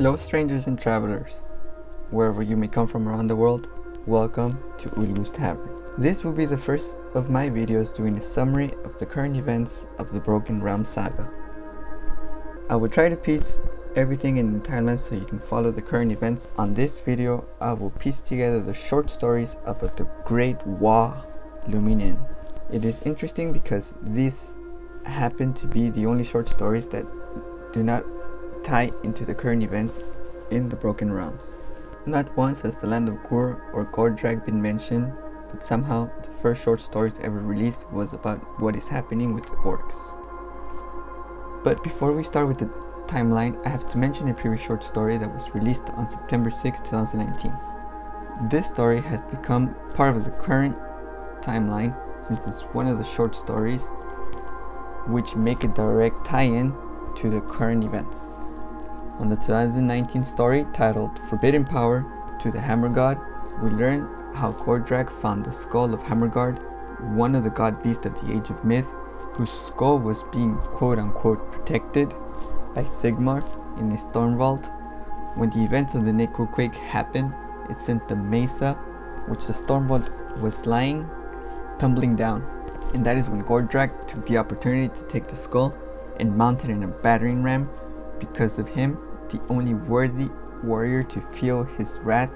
Hello strangers and travelers, wherever you may come from around the world, welcome to Ulgu's Tavern. This will be the first of my videos doing a summary of the current events of the Broken Realm saga. I will try to piece everything in the timeline so you can follow the current events. On this video, I will piece together the short stories about the great Waaaagh looming in. It is interesting because these happen to be the only short stories that do not tie into the current events in the Broken Realms. Not once has the land of Gur or Gordrag been mentioned, but somehow the first short stories ever released was about what is happening with the orcs. But before we start with the timeline, I have to mention a previous short story that was released on September 6, 2019. This story has become part of the current timeline since it's one of the short stories which make a direct tie-in to the current events. On the 2019 story titled Forbidden Power to the Hammer God, we learn how Gordrag found the skull of Hammergard, one of the god beasts of the Age of Myth, whose skull was being quote-unquote protected by Sigmar in a storm vault. When the events of the Necroquake happened, it sent the mesa, which the storm vault was lying, tumbling down. And that is when Gordrag took the opportunity to take the skull and mount it in a battering ram. Because of him, the only worthy warrior to feel his wrath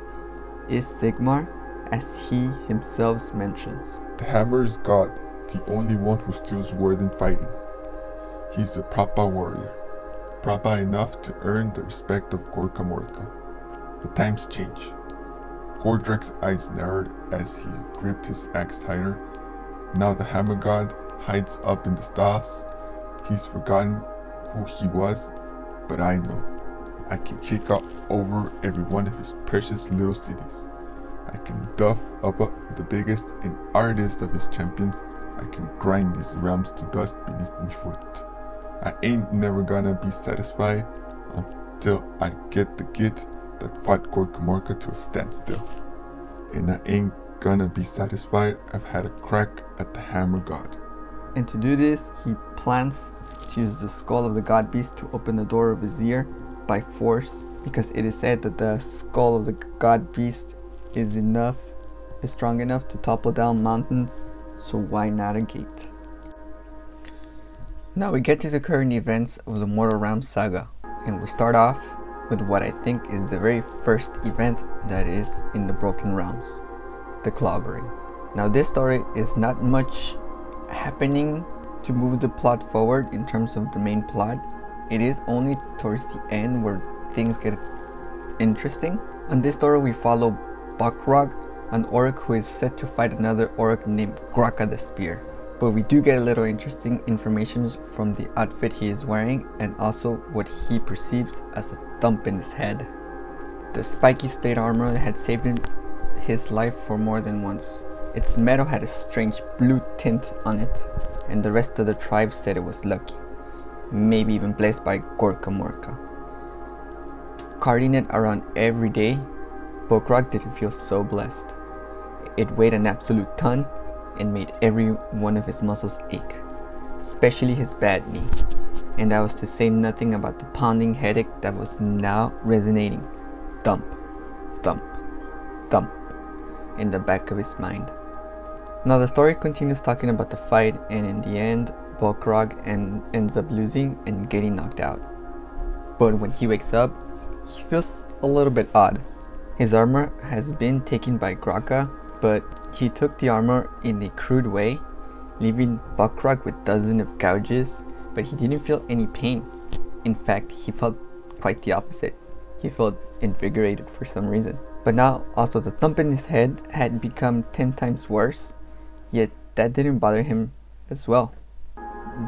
is Sigmar, as he himself mentions. The hammer is God, the only one who still is worth in fighting. He's the Prapa warrior, Prapa enough to earn the respect of Gorka Morka. The times change. Gordrag's eyes narrowed as he gripped his axe tighter. Now the hammer god hides up in the stalls. He's forgotten who he was, but I know. I can kick out over every one of his precious little cities. I can duff up the biggest and artist of his champions. I can grind these realms to dust beneath my foot. I ain't never gonna be satisfied until I get the git that fought Gorka Morka to a standstill. And I ain't gonna be satisfied I've had a crack at the hammer god. And to do this, he plans to use the skull of the god beast to open the door of his ear by force, because it is said that the skull of the god beast is strong enough to topple down mountains, so why not a gate? Now we get to the current events of the Mortal Realms saga, and we start off with what I think is the very first event that is in the Broken Realms, the clobbering. Now this story is not much happening to move the plot forward in terms of the main plot. It is only towards the end where things get interesting. On this story we follow Waaaagh, an orc who is set to fight another orc named Graka the Spear. But we do get a little interesting information from the outfit he is wearing and also what he perceives as a thump in his head. The spiky plate armor had saved his life for more than once. Its metal had a strange blue tint on it, and the rest of the tribe said it was lucky, maybe even blessed by Gorka Morka. Carting it around every day, Waaaagh didn't feel so blessed. It weighed an absolute ton and made every one of his muscles ache, especially his bad knee, and that was to say nothing about the pounding headache that was now resonating, thump, thump, thump, in the back of his mind. Now the story continues talking about the fight, and in the end, Waaaagh ends up losing and getting knocked out. But when he wakes up, he feels a little bit odd. His armor has been taken by Graka, but he took the armor in a crude way, leaving Waaaagh with dozens of gouges, but he didn't feel any pain. In fact, he felt quite the opposite. He felt invigorated for some reason. But now also the thump in his head had become 10 times worse, yet that didn't bother him as well.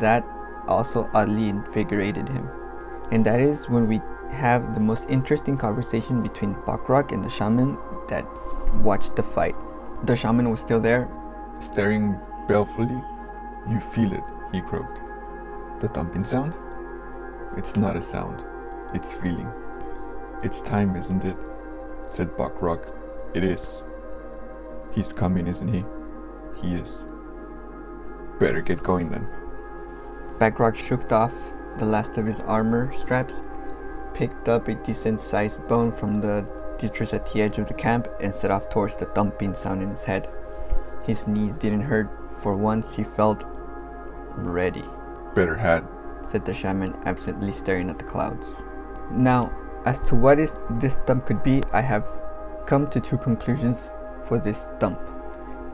That also oddly invigorated him. And that is when we have the most interesting conversation between Waaaagh and the shaman that watched the fight. The shaman was still there, Staring balefully. You feel it, he croaked. The thumping sound? It's not a sound, it's feeling. It's time, isn't it? Said Waaaagh. It is. He's coming, isn't he? He is. Better get going then. Waaaagh shook off the last of his armor straps picked up a decent-sized bone from the ditches at the edge of the camp and set off towards the thumping sound in his head. His knees didn't hurt. For once he felt ready. Better had, said the shaman, absently staring at the clouds. Now, as to what this thump could be, I have come to two conclusions for this thump.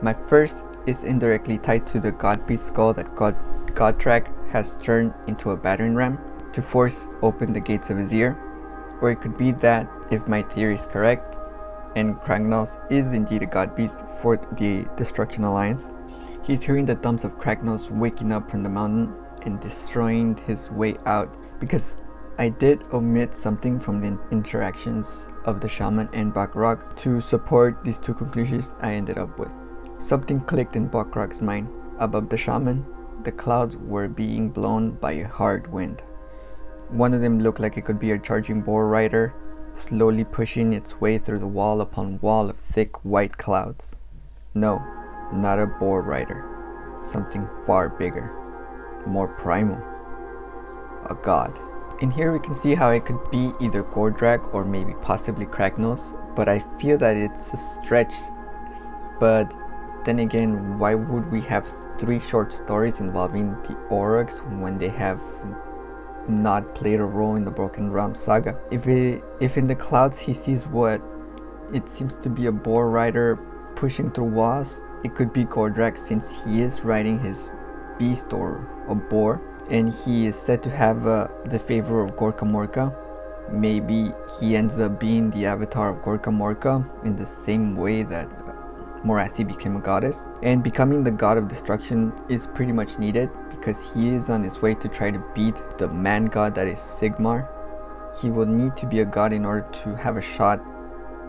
My first is indirectly tied to the god beast skull that Gotrek has turned into a battering ram to force open the gates of his ear. Or it could be that, if my theory is correct, and Kragnos is indeed a god beast for the Destruction Alliance, he's hearing the thumps of Kragnos waking up from the mountain and destroying his way out, because I did omit something from the interactions of the shaman and Waaaagh to support these two conclusions I ended up with. Something clicked in Waagh's mind. Above the shaman, the clouds were being blown by a hard wind. One of them looked like it could be a charging boar rider, slowly pushing its way through the wall upon wall of thick white clouds. No, not a boar rider. Something far bigger, more primal. A god. In here we can see how it could be either Gordrak or maybe possibly Kragnos, but I feel that it's a stretch. But then again, why would we have 3 short stories involving the Waaaghs when they have not played a role in the Broken Realms saga? If in the clouds he sees what it seems to be a boar rider pushing through walls, it could be Gordrak, since he is riding his beast or a boar, and he is said to have the favor of Gorka Morka. Maybe he ends up being the avatar of Gorka Morka in the same way that Morathi became a goddess. And becoming the god of destruction is pretty much needed, because he is on his way to try to beat the man god that is Sigmar. He will need to be a god in order to have a shot,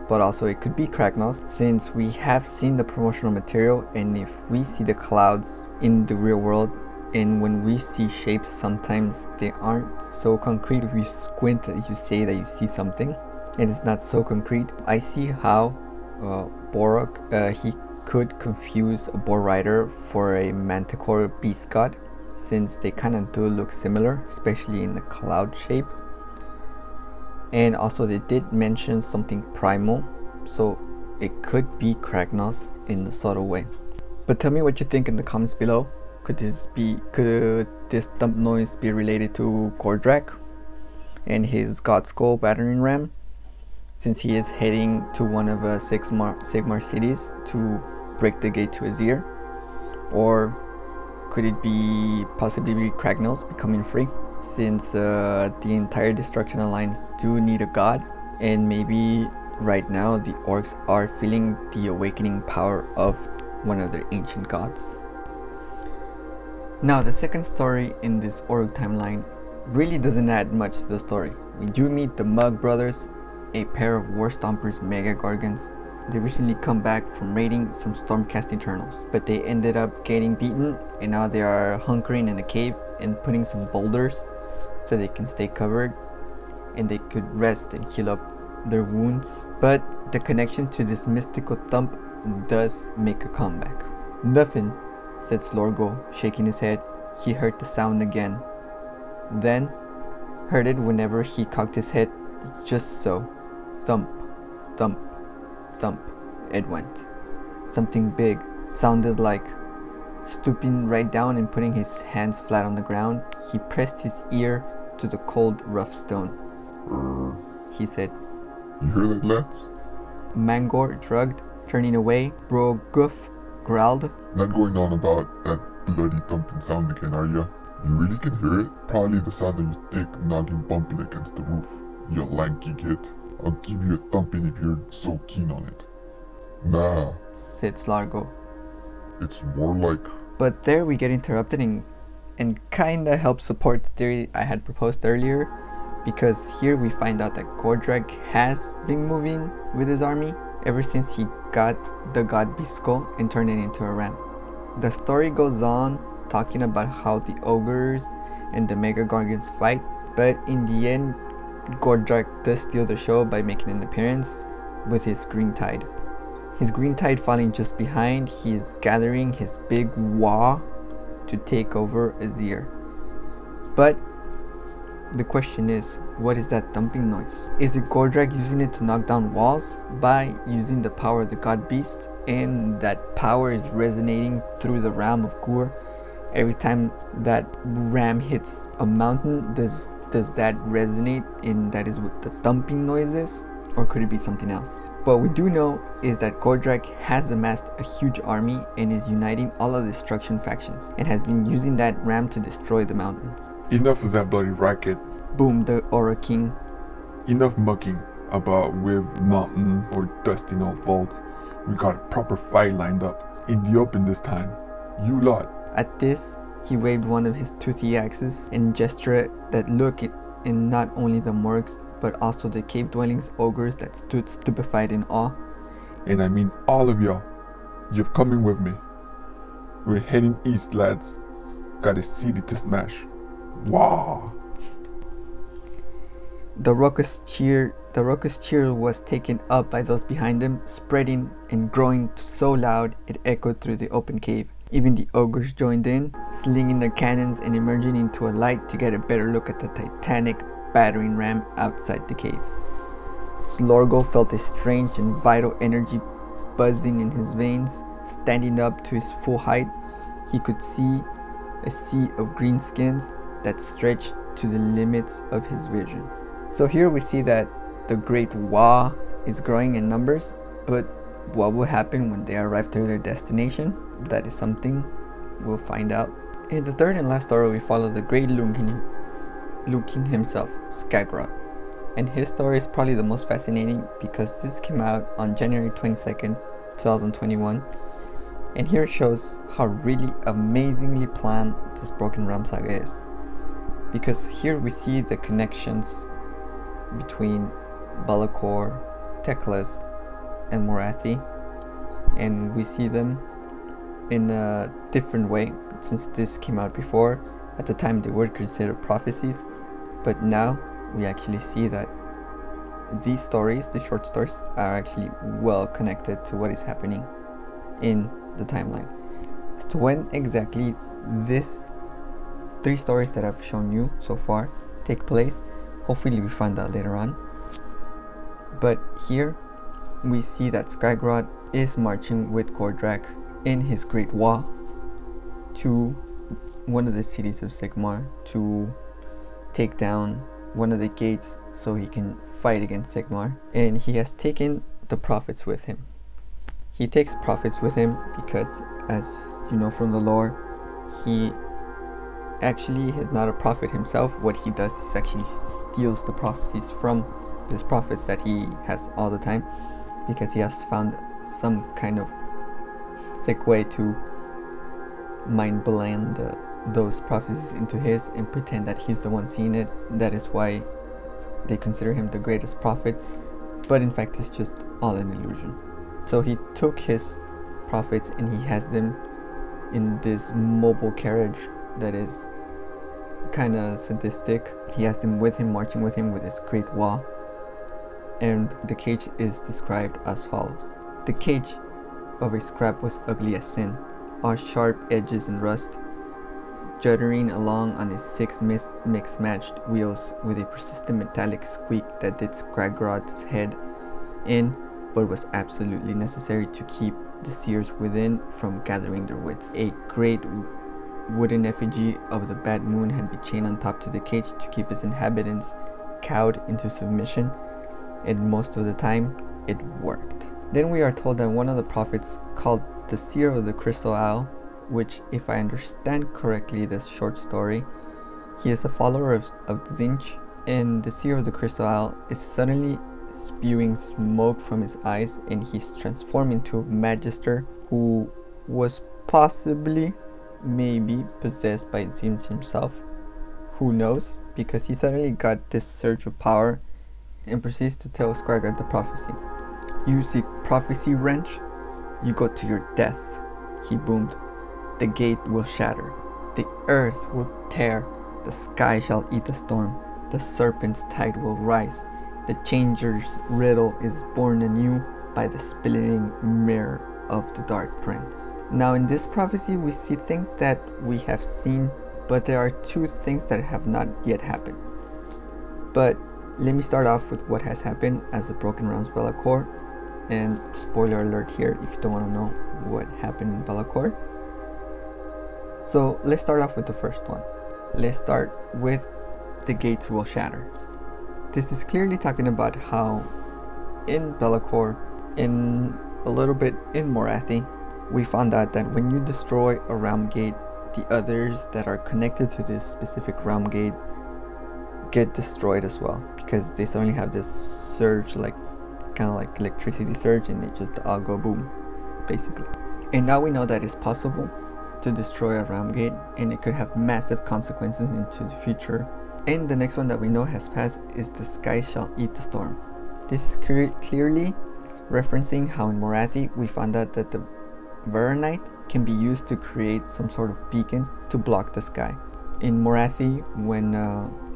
but also it could be Kragnos, since we have seen the promotional material, and if we see the clouds in the real world, and when we see shapes, sometimes they aren't so concrete. If you squint, you say that you see something, and it's not so concrete. I see how Waaaagh, he could confuse a boar rider for a manticore beast god, since they kind of do look similar, especially in the cloud shape. And also they did mention something primal, so it could be Kragnos in a subtle way. But tell me what you think in the comments below. Could this thump noise be related to Gordrak and his god skull battering ram, since he is heading to one of Sigmar cities to break the gate to his ear? Or could it be possibly be Kragnos becoming free, since the entire Destruction Alliance do need a god, and maybe right now the orcs are feeling the awakening power of one of their ancient gods. Now, the second story in this Waaaagh timeline really doesn't add much to the story. We do meet the Mug brothers, a pair of war stompers mega gargants. They recently come back from raiding some stormcast Eternals, but they ended up getting beaten, and now they are hunkering in a cave and putting some boulders so they can stay covered and they could rest and heal up their wounds. But the connection to this mystical thump does make a comeback. Nothing, said Slorgo, shaking his head. He heard the sound again. Then heard it whenever he cocked his head, just so. Thump, thump, thump, it went. Something big, sounded like. Stooping right down and putting his hands flat on the ground, he pressed his ear to the cold, rough stone. He said. You hear that, lads? Mangor shrugged, turning away. Bro Goof growled. Not going on about that bloody thumping sound again, are ya? You really can hear it? Probably the sound of your thick noggin bumping against the roof, you lanky git. I'll give you a thumping if you're so keen on it. Nah, said Slargo. It's more like... But there we get interrupted and kinda help support the theory I had proposed earlier, because here we find out that Gordrak has been moving with his army ever since he got the god beast skull and turned it into a ram. The story goes on talking about how the ogres and the mega gargants fight, but in the end Gordrak does steal the show by making an appearance with his green tide. His green tide falling just behind, he is gathering his big Waaaagh to take over Azir. But the question is, what is that thumping noise? Is it Gordrak using it to knock down walls by using the power of the god beast, and that power is resonating through the realm of Gur? Every time that ram hits a mountain, does that resonate, and that is what the thumping noise is? Or could it be something else? What we do know is that Gordrak has amassed a huge army and is uniting all of the destruction factions, and has been using that ram to destroy the mountains. Enough of that bloody racket. Boom, the Aura King. Enough mucking about with mountains or dusting old vaults. We got a proper fight lined up. In the open this time. You lot. At this, he waved one of his toothy axes and gestured that look in not only the morgues, but also the cave dwellings ogres that stood stupefied in awe. And I mean all of y'all. You're coming with me. We're heading east, lads. Got a city to smash. Waaaagh! The raucous cheer was taken up by those behind them, spreading and growing so loud it echoed through the open cave. Even the ogres joined in, slinging their cannons and emerging into a light to get a better look at the titanic battering ram outside the cave. Slorgo felt a strange and vital energy buzzing in his veins. Standing up to his full height, he could see a sea of green skins that stretched to the limits of his vision. So here we see that the great Waaaagh is growing in numbers, but what will happen when they arrive to their destination? That is something we'll find out. In the third and last story, we follow the great King himself, Skagrod. And his story is probably the most fascinating because this came out on January 22nd, 2021. And here it shows how really amazingly planned this Broken Realm saga is. Because here we see the connections between Balakor, Teclis, and Morathi, and we see them in a different way. Since this came out before, at the time they were considered prophecies, but now we actually see that these stories, the short stories, are actually well connected to what is happening in the timeline. As to when exactly this 3 stories that I've shown you so far take place, hopefully we find out later on. But here we see that Skagrod is marching with Gordrak in his great Waaaagh to one of the cities of Sigmar to take down one of the gates so he can fight against Sigmar. And he has taken the prophets with him. He takes prophets with him because, as you know from the lore, he actually is not a prophet himself. What he does is actually steals the prophecies from these prophets that he has all the time, because he has found some kind of sick way to mind blend those prophecies into his and pretend that he's the one seeing it. That is why they consider him the greatest prophet, but in fact it's just all an illusion. So he took his prophets and he has them in this mobile carriage that is kind of sadistic. He has them with him, marching with him with his great Waaaagh, and the cage is described as follows. The cage of a scrap was ugly as sin, all sharp edges and rust, juddering along on its 6 mix-matched wheels with a persistent metallic squeak that did Skagrod's head in, but was absolutely necessary to keep the seers within from gathering their wits. A great wooden effigy of the bad moon had been chained on top to the cage to keep its inhabitants cowed into submission, and most of the time it worked. Then we are told that one of the prophets, called the Seer of the Crystal Owl, which, if I understand correctly this short story, he is a follower of Tzeentch, and the Seer of the Crystal Owl is suddenly spewing smoke from his eyes, and he's transformed into a magister who was possibly, maybe, possessed by Tzeentch himself. Who knows? Because he suddenly got this surge of power and proceeds to tell Skagrod the prophecy. You seek prophecy, wrench? You go to your death, he boomed. The gate will shatter, the earth will tear, the sky shall eat the storm, the serpent's tide will rise, the changer's riddle is born anew by the splitting mirror of the Dark Prince. Now in this prophecy we see things that we have seen, but there are 2 things that have not yet happened. But let me start off with what has happened as the Broken Realms Be'lakor, and spoiler alert here if you don't want to know what happened in Be'lakor. So let's start off with the first one. Let's start with the gates will shatter. This is clearly talking about how in Be'lakor, in a little bit in Morathi, we found out that when you destroy a realm gate, the others that are connected to this specific realm gate get destroyed as well, because they suddenly have this surge, like kind of like electricity surge, and they just all go boom, basically. And now we know that it's possible to destroy a realm gate, and it could have massive consequences into the future. And the next one that we know has passed is the sky shall eat the storm. This is clearly referencing how in Morathi we found out that the Varanite can be used to create some sort of beacon to block the sky. In Morathi, when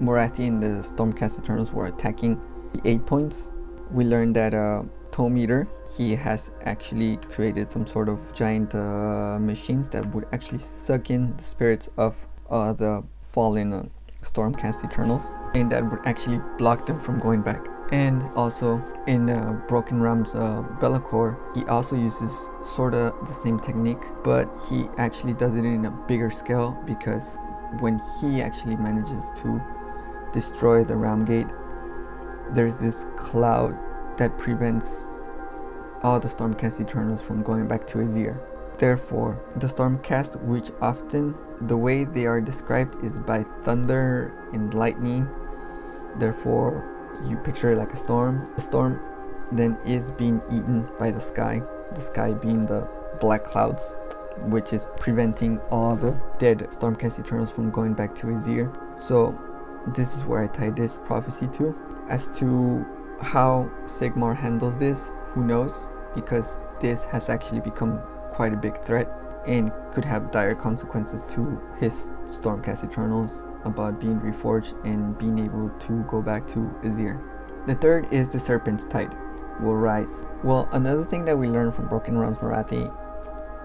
Morathi and the Stormcast Eternals were attacking the 8 points, we learned that Tome Eater, he has actually created some sort of giant machines that would actually suck in the spirits of the fallen Stormcast Eternals, and that would actually block them from going back. And also in Broken Realms Be'lakor, he also uses sorta the same technique, but he actually does it in a bigger scale, because when he actually manages to destroy the realm gate, there's this cloud that prevents all the Stormcast Eternals from going back to Azir. Therefore, the Stormcast, which often the way they are described is by thunder and lightning, therefore you picture it like a storm. The storm then is being eaten by the sky being the black clouds, which is preventing all the dead Stormcast Eternals from going back to Azir. So this is where I tie this prophecy to. As to how Sigmar handles this, who knows, because this has actually become quite a big threat and could have dire consequences to his Stormcast Eternals about being reforged and being able to go back to Azir. The third is the Serpent's Tide will rise. Well, another thing that we learned from Broken Realms Morathi,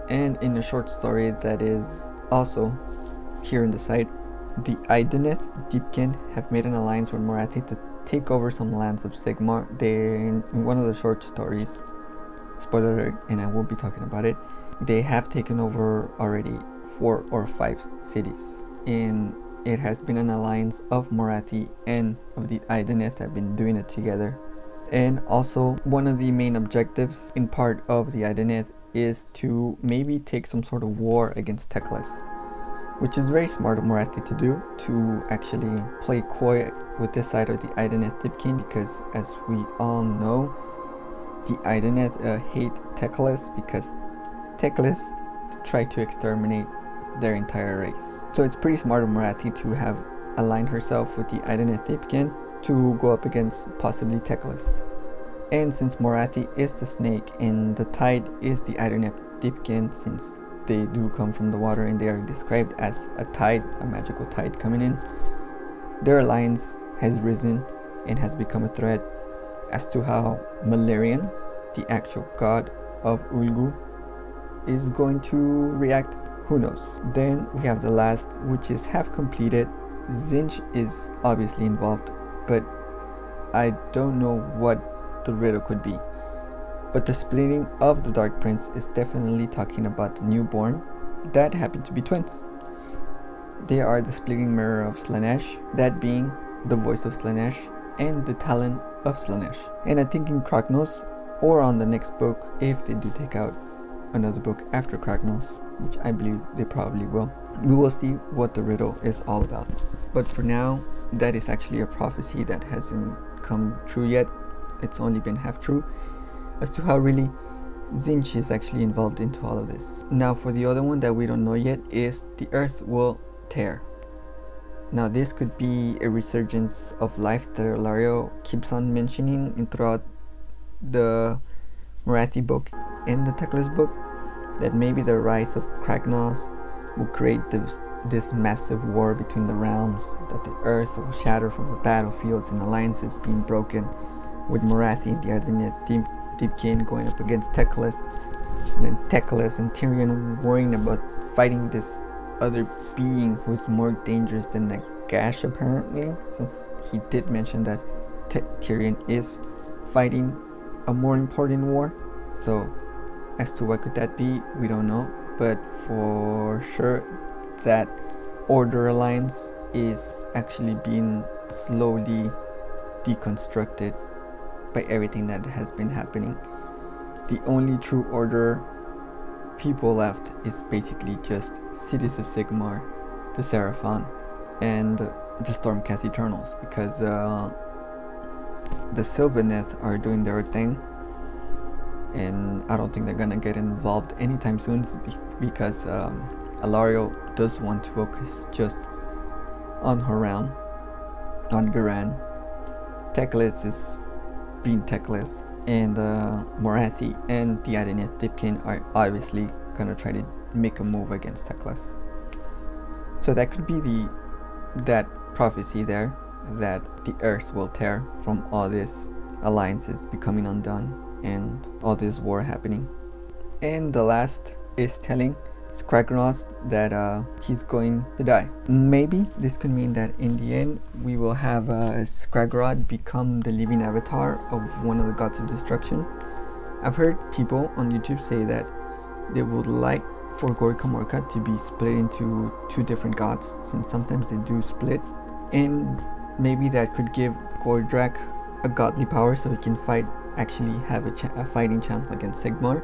and in a short story that is also here in the site, the Idoneth Deepkin have made an alliance with Morathi to take over some lands of Sigmar. In one of the short stories, spoiler alert, and I won't be talking about it, they have taken over already 4 or 5 cities, and it has been an alliance of Morathi and of the Idoneth have been doing it together. And also one of the main objectives in part of the Idoneth is to maybe take some sort of war against Teclis, which is very smart of Morathi to do, to actually play coy with this side of the Idoneth Deepkin, because as we all know, the Idoneth hate Teclis because Teclis tried to exterminate their entire race. So it's pretty smart of Morathi to have aligned herself with the Idoneth Deepkin to go up against possibly Teclis. And since Morathi is the snake and the tide is the Idoneth Deepkin, since they do come from the water and they are described as a tide, a magical tide coming in, their alliance has risen and has become a threat. As to how Malarian, the actual god of Ulgu, is going to react, who knows. Then we have the last, which is half completed. Tzeentch is obviously involved, but I don't know what the riddle could be. But the splitting of the Dark Prince is definitely talking about the newborn that happen to be twins. They are the splitting mirror of Slaanesh, that being the voice of Slaanesh and the talent of Slaanesh. And I think in Kragnos, or on the next book, if they do take out another book after Kragnos, which I believe they probably will, we will see what the riddle is all about. But for now, that is actually a prophecy that hasn't come true yet. It's only been half true as to how really Tzeentch is actually involved into all of this. Now for the other one that we don't know yet is the earth will tear. Now this could be a resurgence of life that Ilario keeps on mentioning in throughout the Morathi book and the Teclis book, that maybe the rise of Kragnos will create this massive war between the realms, that the earth will shatter from the battlefields and alliances being broken, with Morathi and the Idoneth Deepkin going up against Teclis, and then Teclis and Tyrion worrying about fighting this other being who is more dangerous than Nagash apparently, since he did mention that Tyrion is fighting a more important war. So as to what could that be, we don't know, but for sure that Order Alliance is actually being slowly deconstructed by everything that has been happening. The only true Order people left is basically just cities of Sigmar, the Seraphon, and the Stormcast Eternals, because the Sylvaneth are doing their thing, and I don't think they're gonna get involved anytime soon, because Alario does want to focus just on her realm, on Garan. Teclis is being Teclis, and Morathi and the Adonith Dipkin are obviously gonna try to make a move against Teclis. So that could be that prophecy there, that the earth will tear from all these alliances becoming undone and all this war happening. And the last is telling Skragros that he's going to die. Maybe this could mean that in the end we will have Skragrod become the living avatar of one of the gods of destruction. I've heard people on YouTube say that they would like for Gorkamorka to be split into two different gods, since sometimes they do split, and maybe that could give Gordrak a godly power so he can actually have a fighting chance against Sigmar.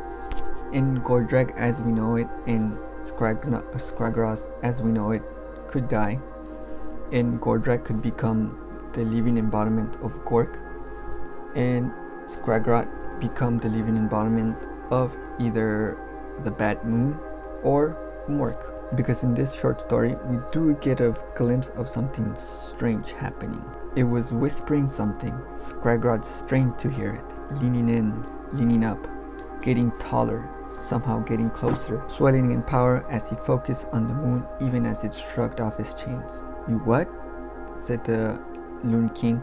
And Gordrak as we know it, and Skragros as we know it, could die, and Gordrak could become the living embodiment of Gork, and Skragrod become the living embodiment of either the Bad Moon or Mork. Because in this short story we do get a glimpse of something strange happening. It was whispering something. Skragrod's strained to hear it, leaning in, leaning up, getting taller, somehow getting closer, swelling in power as he focused on the moon even as it shrugged off his chains. "You what?" said the Loon King,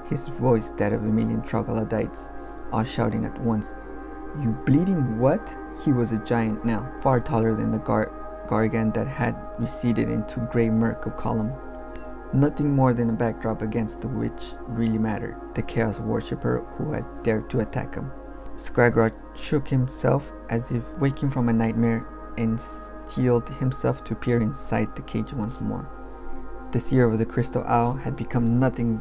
his voice that of a million troglodytes, all shouting at once. "You bleeding what?" He was a giant now, far taller than the Gargan that had receded into grey murk of column. Nothing more than a backdrop against which really mattered, the Chaos Worshipper who had dared to attack him. Skragrod shook himself as if waking from a nightmare and steeled himself to peer inside the cage once more. The seer of the Crystal Owl had become nothing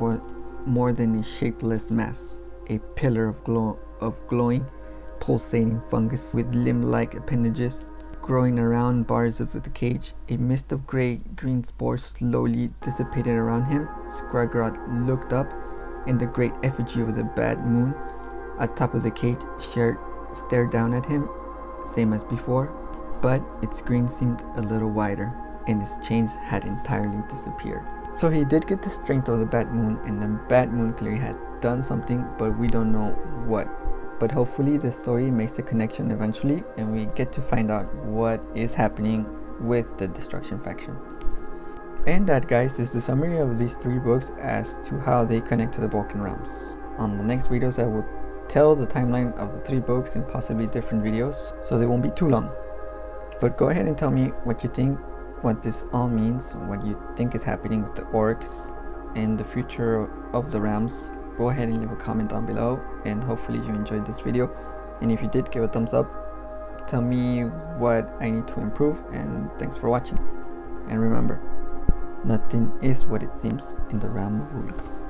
more than a shapeless mass, a pillar of glowing, pulsating fungus with limb-like appendages growing around bars of the cage. A mist of green spores slowly dissipated around him. Skragrod looked up, and the great effigy of the Bad Moon atop of the cage stared down at him, same as before, but its screen seemed a little wider, and its chains had entirely disappeared. So he did get the strength of the Bad Moon, and the Bad Moon clearly had done something, but we don't know what. But hopefully the story makes the connection eventually, and we get to find out what is happening with the Destruction faction. And that, guys, is the summary of these 3 books as to how they connect to the Broken Realms. On the next videos I will tell the timeline of the 3 books in possibly different videos, so they won't be too long. But go ahead and tell me what you think, what this all means, what you think is happening with the orcs and the future of the realms. Go ahead and leave a comment down below, and hopefully you enjoyed this video, and if you did, give a thumbs up, tell me what I need to improve, and thanks for watching. And remember, nothing is what it seems in the realm of Waaaagh.